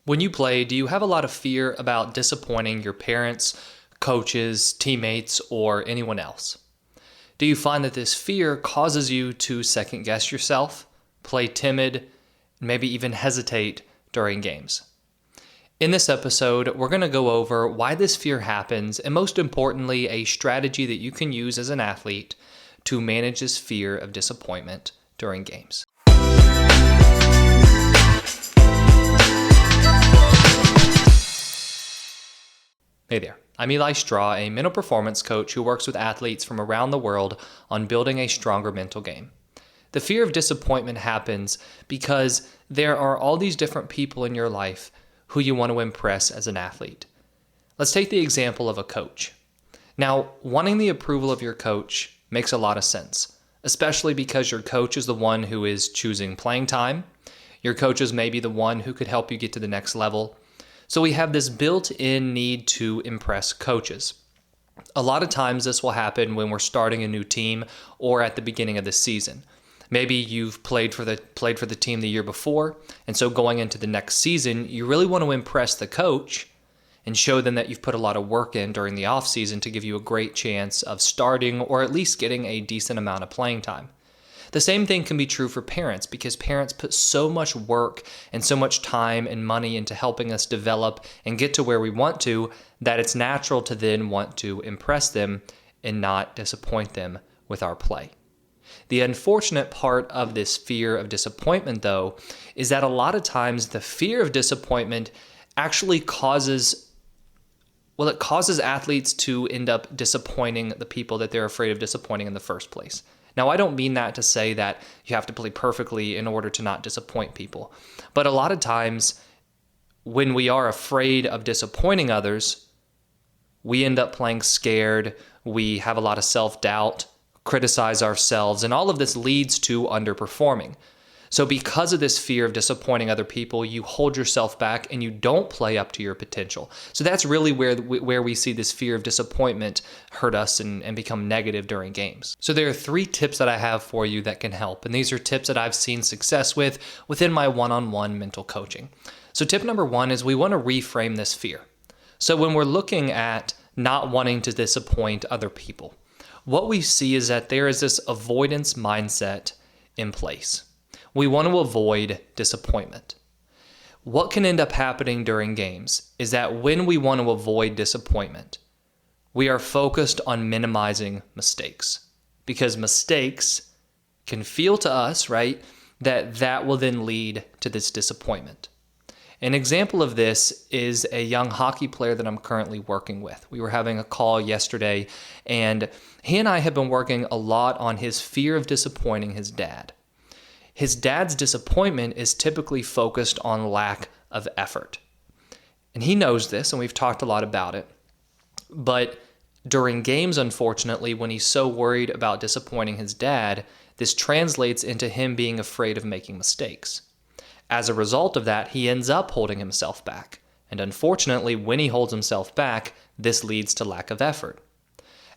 When you play, do you have a lot of fear about disappointing your parents, coaches, teammates, or anyone else? Do you find that this fear causes you to second guess yourself, play timid, and maybe even hesitate during games? In this episode, we're going to go over why this fear happens and, most importantly, a strategy that you can use as an athlete to manage this fear of disappointment during games. Hey there, I'm Eli Straw, a mental performance coach who works with athletes from around the world on building a stronger mental game. The fear of disappointment happens because there are all these different people in your life who you want to impress as an athlete. Let's take the example of a coach. Now, wanting the approval of your coach makes a lot of sense, especially because your coach is the one who is choosing playing time. Your coach is maybe the one who could help you get to the next level. So we have this built-in need to impress coaches. A lot of times this will happen when we're starting a new team or at the beginning of the season. Maybe you've played for the team the year before, and so going into the next season, you really want to impress the coach and show them that you've put a lot of work in during the offseason to give you a great chance of starting or at least getting a decent amount of playing time. The same thing can be true for parents because parents put so much work and so much time and money into helping us develop and get to where we want to that it's natural to then want to impress them and not disappoint them with our play. The unfortunate part of this fear of disappointment, though, is that a lot of times the fear of disappointment actually causes athletes to end up disappointing the people that they're afraid of disappointing in the first place. Now, I don't mean that to say that you have to play perfectly in order to not disappoint people. But a lot of times when we are afraid of disappointing others, we end up playing scared, we have a lot of self-doubt, criticize ourselves, and all of this leads to underperforming. So because of this fear of disappointing other people, you hold yourself back and you don't play up to your potential. So that's really where we see this fear of disappointment hurt us and become negative during games. So there are 3 tips that I have for you that can help. And these are tips that I've seen success within my one-on-one mental coaching. So tip number 1 is we want to reframe this fear. So when we're looking at not wanting to disappoint other people, what we see is that there is this avoidance mindset in place. We want to avoid disappointment. What can end up happening during games is that when we want to avoid disappointment, we are focused on minimizing mistakes because mistakes can feel to us, right, that will then lead to this disappointment. An example of this is a young hockey player that I'm currently working with. We were having a call yesterday, and he and I have been working a lot on his fear of disappointing his dad. His dad's disappointment is typically focused on lack of effort. And he knows this, and we've talked a lot about it. But during games, unfortunately, when he's so worried about disappointing his dad, this translates into him being afraid of making mistakes. As a result of that, he ends up holding himself back. And unfortunately, when he holds himself back, this leads to lack of effort.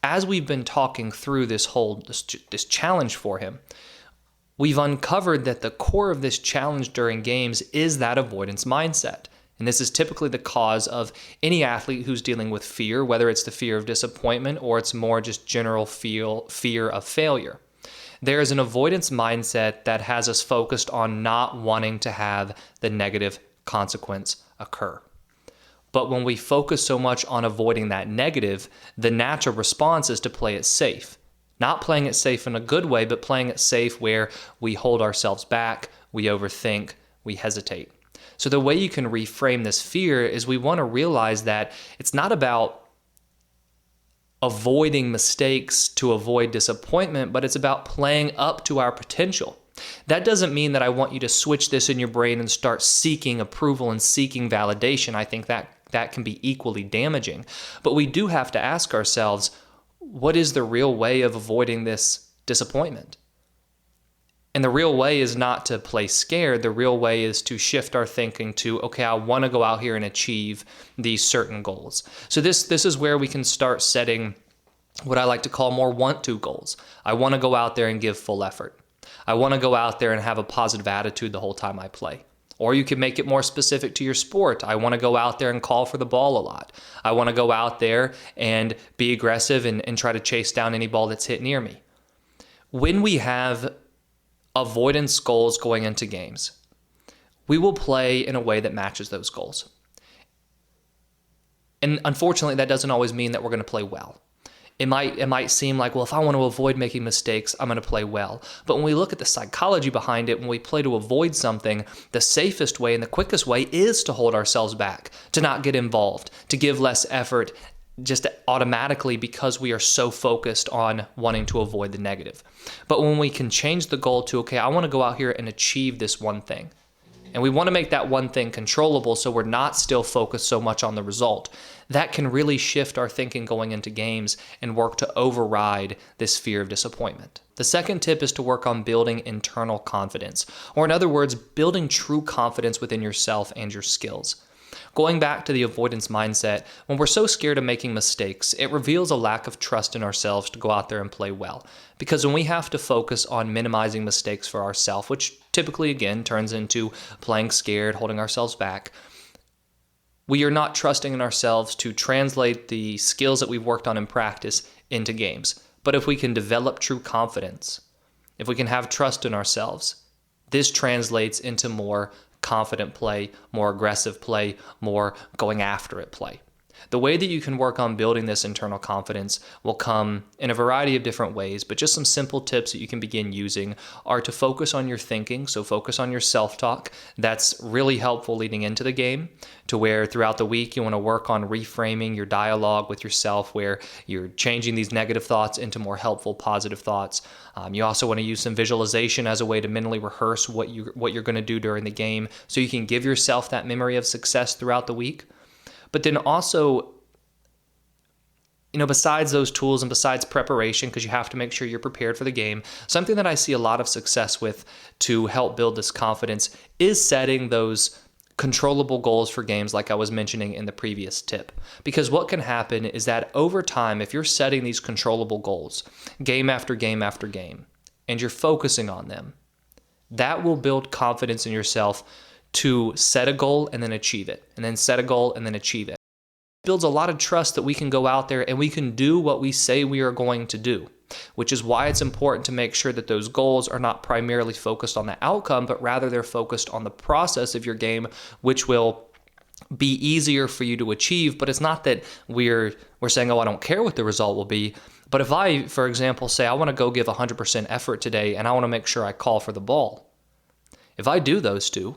As we've been talking through this challenge for him, we've uncovered that the core of this challenge during games is that avoidance mindset. And this is typically the cause of any athlete who's dealing with fear, whether it's the fear of disappointment or it's more just general fear of failure. There is an avoidance mindset that has us focused on not wanting to have the negative consequence occur. But when we focus so much on avoiding that negative, the natural response is to play it safe. Not playing it safe in a good way, but playing it safe where we hold ourselves back, we overthink, we hesitate. So the way you can reframe this fear is we want to realize that it's not about avoiding mistakes to avoid disappointment, but it's about playing up to our potential. That doesn't mean that I want you to switch this in your brain and start seeking approval and seeking validation. I think that can be equally damaging. But we do have to ask ourselves, what is the real way of avoiding this disappointment? And the real way is not to play scared. The real way is to shift our thinking to, okay, I want to go out here and achieve these certain goals. So this is where we can start setting what I like to call more want-to goals. I want to go out there and give full effort. I want to go out there and have a positive attitude the whole time I play. Or you can make it more specific to your sport. I want to go out there and call for the ball a lot. I want to go out there and be aggressive and try to chase down any ball that's hit near me. When we have avoidance goals going into games, we will play in a way that matches those goals. And unfortunately, that doesn't always mean that we're going to play well. It might seem like, well, if I want to avoid making mistakes, I'm going to play well. But when we look at the psychology behind it, when we play to avoid something, the safest way and the quickest way is to hold ourselves back, to not get involved, to give less effort just automatically because we are so focused on wanting to avoid the negative. But when we can change the goal to, okay, I want to go out here and achieve this one thing. And we want to make that one thing controllable so we're not still focused so much on the result. That can really shift our thinking going into games and work to override this fear of disappointment. The second tip is to work on building internal confidence, or in other words, building true confidence within yourself and your skills. Going back to the avoidance mindset, when we're so scared of making mistakes, it reveals a lack of trust in ourselves to go out there and play well. Because when we have to focus on minimizing mistakes for ourselves, which typically, again, turns into playing scared, holding ourselves back, we are not trusting in ourselves to translate the skills that we've worked on in practice into games. But if we can develop true confidence, if we can have trust in ourselves, this translates into more confident play, more aggressive play, more going after it play. The way that you can work on building this internal confidence will come in a variety of different ways, but just some simple tips that you can begin using are to focus on your thinking, so focus on your self-talk. That's really helpful leading into the game, to where throughout the week you want to work on reframing your dialogue with yourself, where you're changing these negative thoughts into more helpful, positive thoughts. You also want to use some visualization as a way to mentally rehearse what you're going to do during the game, so you can give yourself that memory of success throughout the week. But then also, besides those tools and besides preparation, because you have to make sure you're prepared for the game, something that I see a lot of success with to help build this confidence is setting those controllable goals for games like I was mentioning in the previous tip. Because what can happen is that over time, if you're setting these controllable goals, game after game after game, and you're focusing on them, that will build confidence in yourself to set a goal and then achieve it, and then set a goal and then achieve it. It builds a lot of trust that we can go out there and we can do what we say we are going to do, which is why it's important to make sure that those goals are not primarily focused on the outcome, but rather they're focused on the process of your game, which will be easier for you to achieve. But it's not that we're saying, oh, I don't care what the result will be. But if I, for example, say I want to go give 100% effort today and I want to make sure I call for the ball, if I do those two,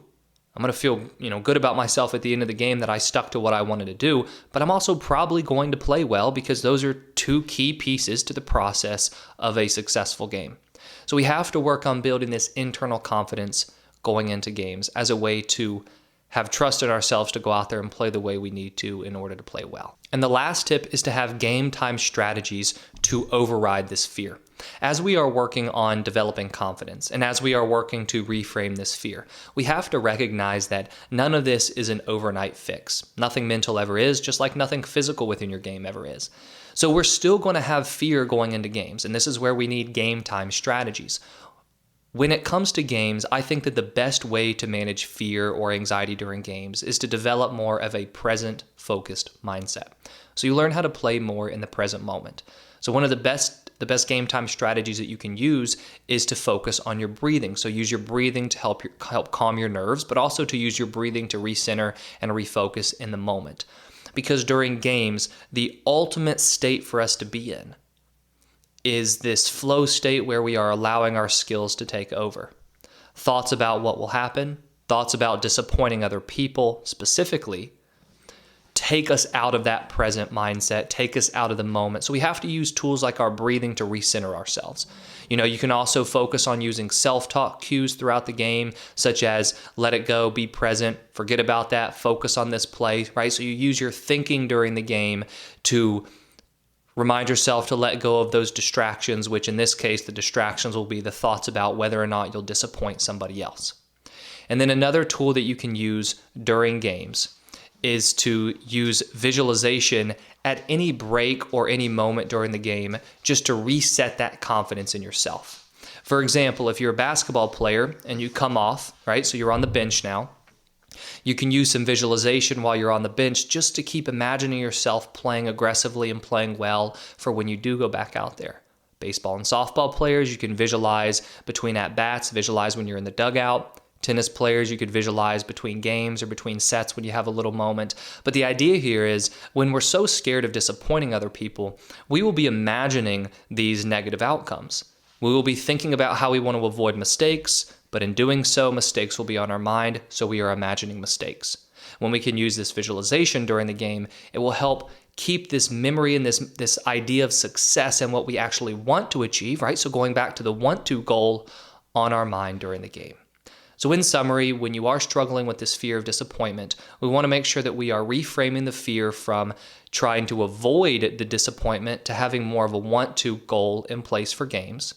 I'm going to feel, good about myself at the end of the game that I stuck to what I wanted to do, but I'm also probably going to play well because those are two key pieces to the process of a successful game. So we have to work on building this internal confidence going into games as a way to have trust in ourselves to go out there and play the way we need to in order to play well. And the last tip is to have game time strategies to override this fear. As we are working on developing confidence and as we are working to reframe this fear, we have to recognize that none of this is an overnight fix. Nothing mental ever is, just like nothing physical within your game ever is. So we're still going to have fear going into games, and this is where we need game time strategies. When it comes to games, I think that the best way to manage fear or anxiety during games is to develop more of a present-focused mindset. So you learn how to play more in the present moment. So one of the best game time strategies that you can use is to focus on your breathing. So use your breathing to help calm your nerves, but also to use your breathing to recenter and refocus in the moment. Because during games, the ultimate state for us to be in is this flow state where we are allowing our skills to take over. Thoughts about what will happen, thoughts about disappointing other people specifically, take us out of that present mindset, take us out of the moment. So we have to use tools like our breathing to recenter ourselves. You can also focus on using self-talk cues throughout the game, such as let it go, be present, forget about that, focus on this play, right? So you use your thinking during the game to remind yourself to let go of those distractions, which in this case, the distractions will be the thoughts about whether or not you'll disappoint somebody else. And then another tool that you can use during games is to use visualization at any break or any moment during the game just to reset that confidence in yourself. For example, if you're a basketball player and you come off, right, so you're on the bench now, You can use some visualization while you're on the bench just to keep imagining yourself playing aggressively and playing well for when you do go back out there. Baseball and softball players, you can visualize between at-bats, visualize when you're in the dugout. Tennis players, you could visualize between games or between sets when you have a little moment. But the idea here is when we're so scared of disappointing other people, we will be imagining these negative outcomes. We will be thinking about how we want to avoid mistakes, but in doing so, mistakes will be on our mind, so we are imagining mistakes. When we can use this visualization during the game, it will help keep this memory and this idea of success and what we actually want to achieve, right? So going back to the want to goal on our mind during the game. So in summary, when you are struggling with this fear of disappointment, we want to make sure that we are reframing the fear from trying to avoid the disappointment to having more of a want to goal in place for games.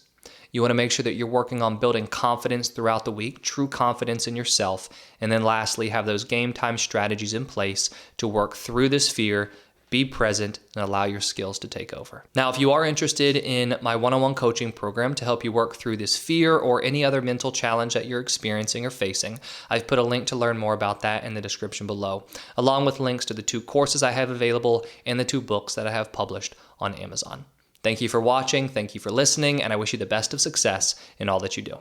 You want to make sure that you're working on building confidence throughout the week, true confidence in yourself. And then lastly, have those game time strategies in place to work through this fear, be present, and allow your skills to take over. Now, if you are interested in my one-on-one coaching program to help you work through this fear or any other mental challenge that you're experiencing or facing, I've put a link to learn more about that in the description below, along with links to the 2 courses I have available and the 2 books that I have published on Amazon. Thank you for watching, thank you for listening, and I wish you the best of success in all that you do.